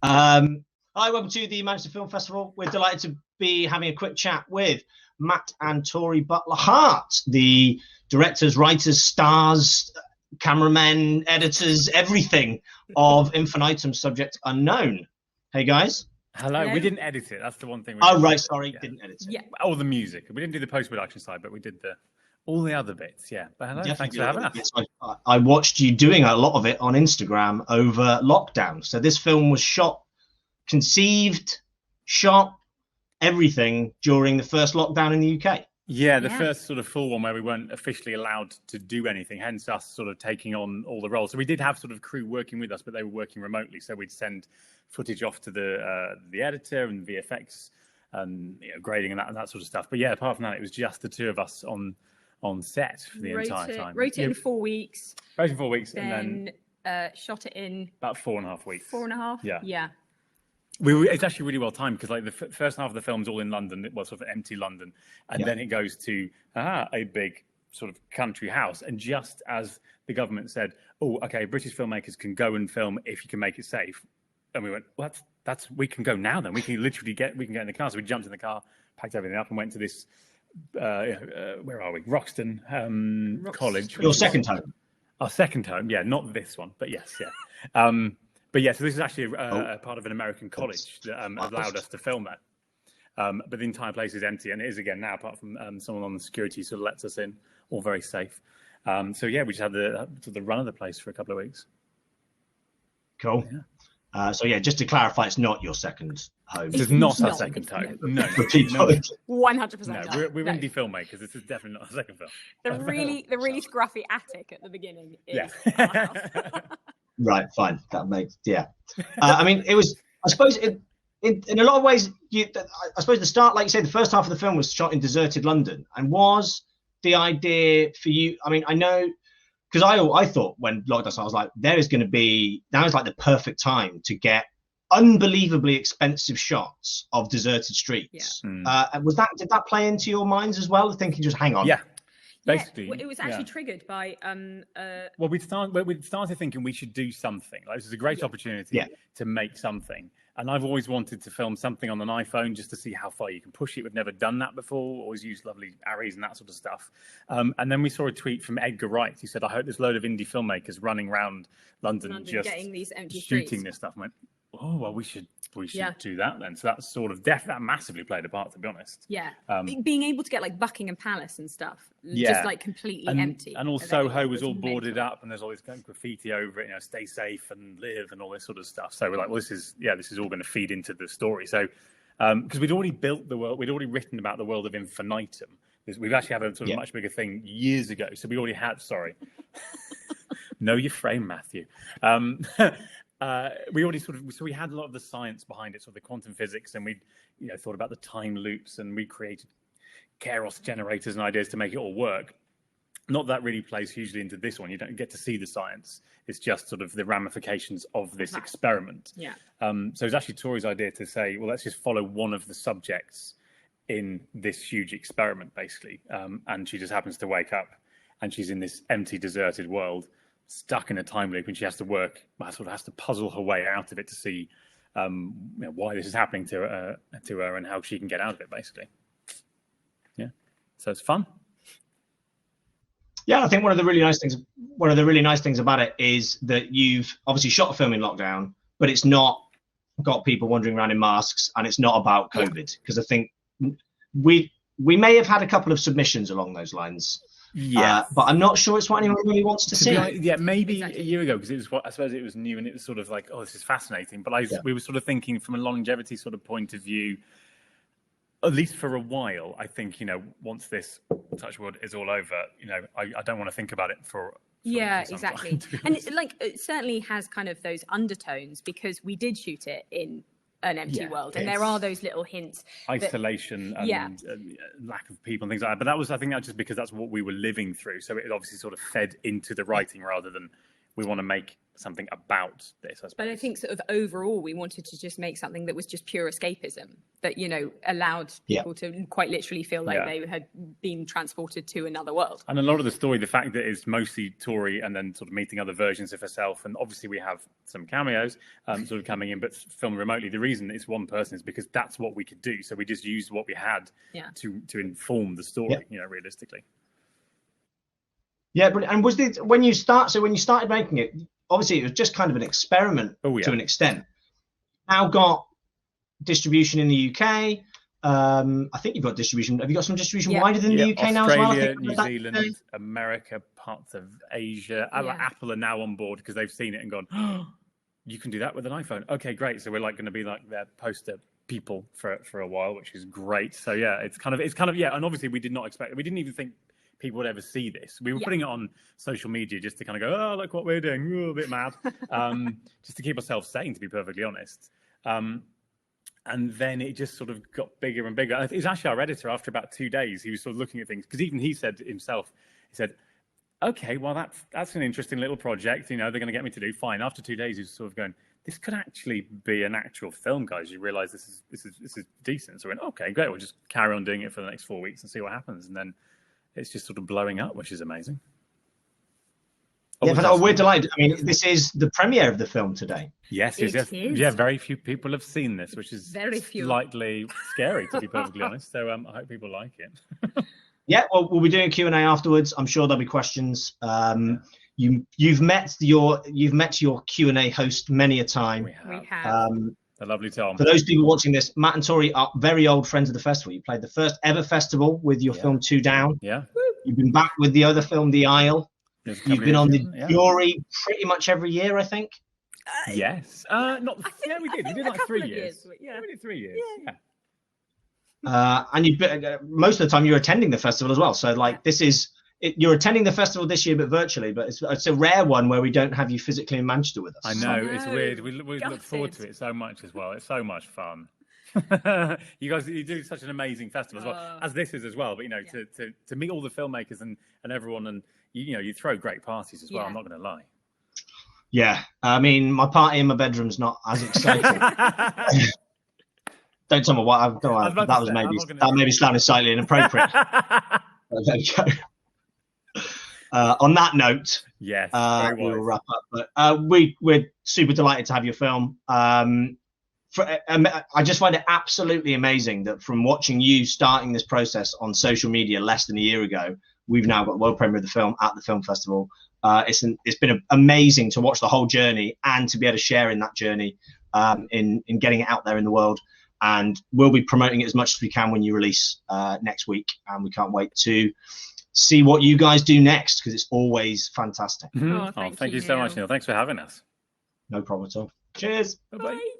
Hi, welcome to the Manchester Film Festival. We're delighted to be having a quick chat with Matt and Tori Butler-Hart, the directors, writers, stars, cameramen, editors, everything of Infinitum Subject Unknown. Hey, guys. Hello. We didn't edit it. That's the one thing. Didn't edit it. Yeah. All the music. We didn't do the post-production side, but we did all the other bits. Yeah. But hello. Thanks for having us. Yes, I watched you doing a lot of it on Instagram over lockdown. So this film was conceived, shot, everything during the first lockdown in the UK. Yeah, the first sort of full one where we weren't officially allowed to do anything, hence us sort of taking on all the roles. So we did have sort of crew working with us, but they were working remotely. So we'd send footage off to the editor and VFX and grading and that sort of stuff. But yeah, apart from that, it was just the two of us on set for the entire time. Wrote it in 4 weeks. Wrote it in 4 weeks, and then shot it in about 4.5 weeks. 4.5. Yeah. It's actually really well timed because like the first half of the film's all in London. It was sort of empty London, and then it goes to a big sort of country house. And just as the government said, "Oh, okay, British filmmakers can go and film if you can make it safe," and we went, "Well, we can go now. Then we can literally get in the car." So we jumped in the car, packed everything up, and went to this. Where are we? Roxton College. Your second home. Our second home, yeah, not this one, but yes, yeah. But yeah, so this is actually a part of an American college that allowed us to film that. But the entire place is empty, and it is again now, apart from someone on the security sort of lets us in, all very safe. So yeah, we just had the run of the place for a couple of weeks. Cool. Yeah. So yeah, just to clarify, it's not your second home. It's not our second home. No. 100%. No, we're indie filmmakers. This is definitely not our second film. The really scruffy attic at the beginning is our house. Right, fine. That makes I mean, it was. I suppose in a lot of ways, I suppose the start, like you say, the first half of the film was shot in deserted London, and was the idea for you? I mean, I know because I thought when lockdown started, I was like, now is like the perfect time to get unbelievably expensive shots of deserted streets. Yeah. Did that play into your minds as well? Thinking, just hang on. Yeah. Basically, it was actually triggered by. Well, we started thinking we should do something. Like, this is a great opportunity to make something. And I've always wanted to film something on an iPhone just to see how far you can push it. We've never done that before. Always used lovely Arris and that sort of stuff. And then we saw a tweet from Edgar Wright. He said, "I hope there's a load of indie filmmakers running around London just getting these empty shooting streets. This stuff." I went, "Oh well, we should do that then." So that's sort of that massively played a part, to be honest. Yeah, being able to get like Buckingham Palace and stuff, just like completely empty. And all Soho was all boarded up, and there's all this kind of graffiti over it. Stay safe and live and all this sort of stuff. So we're like, well, this is all going to feed into the story. So because we'd already built the world, we'd already written about the world of Infinitum. We've actually had a sort of much bigger thing years ago. So we already had. Sorry, know your frame, Matthew. We already we had a lot of the science behind it, so the quantum physics, and we thought about the time loops, and we created Keros generators and ideas to make it all work. Not that really plays hugely into this one. You don't get to see the science. It's just sort of the ramifications of this experiment. Yeah. So it's actually Tori's idea to say, well, let's just follow one of the subjects in this huge experiment, basically. And she just happens to wake up, and she's in this empty, deserted world, stuck in a time loop, and she has to puzzle her way out of it to see why this is happening to her and how she can get out of it, basically. Yeah, so it's fun. Yeah, I think one of the really nice things about it is that you've obviously shot a film in lockdown, but it's not got people wandering around in masks, and it's not about COVID, because I think we may have had a couple of submissions along those lines. Yeah, but I'm not sure it's what anyone really wants to see. Maybe a year ago, because I suppose it was new, and it was sort of like, oh, this is fascinating. But we were sort of thinking from a longevity sort of point of view, at least for a while. I think once this touch wood is all over, I don't want to think about it for exactly. And it certainly has kind of those undertones, because we did shoot it in an empty world, and there are those little hints, isolation and lack of people and things like that. But I think that's just because that's what we were living through, so it obviously sort of fed into the writing rather than we want to make something about this, I suppose. But I think sort of overall, we wanted to just make something that was just pure escapism, that, you know, allowed people to quite literally feel like they had been transported to another world. And a lot of the story, the fact that it's mostly Tori and then sort of meeting other versions of herself, and obviously we have some cameos sort of coming in, but filmed remotely. The reason it's one person is because that's what we could do. So we just used what we had to inform the story, you know, realistically. Yeah, but and was it when you started making it? Obviously, it was just kind of an experiment to an extent. Now got distribution in the UK. I think you've got distribution. Have you got some distribution wider than the UK now as well? Australia, New Zealand, America, parts of Asia. Apple are now on board because they've seen it and gone, oh, you can do that with an iPhone. Okay, great. So we're like going to be like their poster people for a while, which is great. So yeah, it's kind of and obviously we did not expect. We didn't even think people would ever see this. We were putting it on social media just to kind of go, oh, look what we're doing. We're a bit mad, just to keep ourselves sane, to be perfectly honest. And then it just sort of got bigger and bigger. It was actually our editor, after about 2 days, he was sort of looking at things, because even he said himself, he said, okay, well, that's an interesting little project. You know, they're going to get me to do fine. After 2 days, he was sort of going, this could actually be an actual film, guys. You realize this is decent. So we went, okay, great. We'll just carry on doing it for the next 4 weeks and see what happens. And then it's just sort of blowing up, which is amazing. Yeah, but we're delighted. I mean, this is the premiere of the film today. Yes. Yeah, very few people have seen this, which is very few. Slightly scary, to be perfectly honest. So I hope people like it. Yeah, well, we'll be doing a Q&A afterwards. I'm sure there'll be questions. You've met your Q&A host many a time. We have. The lovely Tom. For those people watching this, Matt and Tori are very old friends of the festival. You played the first ever festival with your film Two Down. Yeah. You've been back with the other film, The Isle. You've been on the jury pretty much every year, I think. Yes. We did. We did like 3 years. Yeah, we did 3 years. Yeah. And you've been, most of the time you're attending the festival as well. So like you're attending the festival this year, but virtually. But it's a rare one where we don't have you physically in Manchester with us. I know, it's weird. We look forward to it so much as well. It's so much fun. You guys, you do such an amazing festival as well, as this is as well. But you know, to meet all the filmmakers and everyone, and you throw great parties as well. I'm not going to lie. Yeah, I mean, my party in my bedroom's not as exciting. Don't tell me what that maybe sounded slightly inappropriate. There you go. On that note, yes, we'll wrap up. But we're super delighted to have your film. I just find it absolutely amazing that from watching you starting this process on social media less than a year ago, we've now got the world premiere of the film at the film festival. It's been amazing to watch the whole journey and to be able to share in that journey, in getting it out there in the world. And we'll be promoting it as much as we can when you release next week. And we can't wait to see what you guys do next, because it's always fantastic. Mm-hmm. Thank you so much, Neil. Thanks for having us. No problem at all. Cheers. Bye-bye.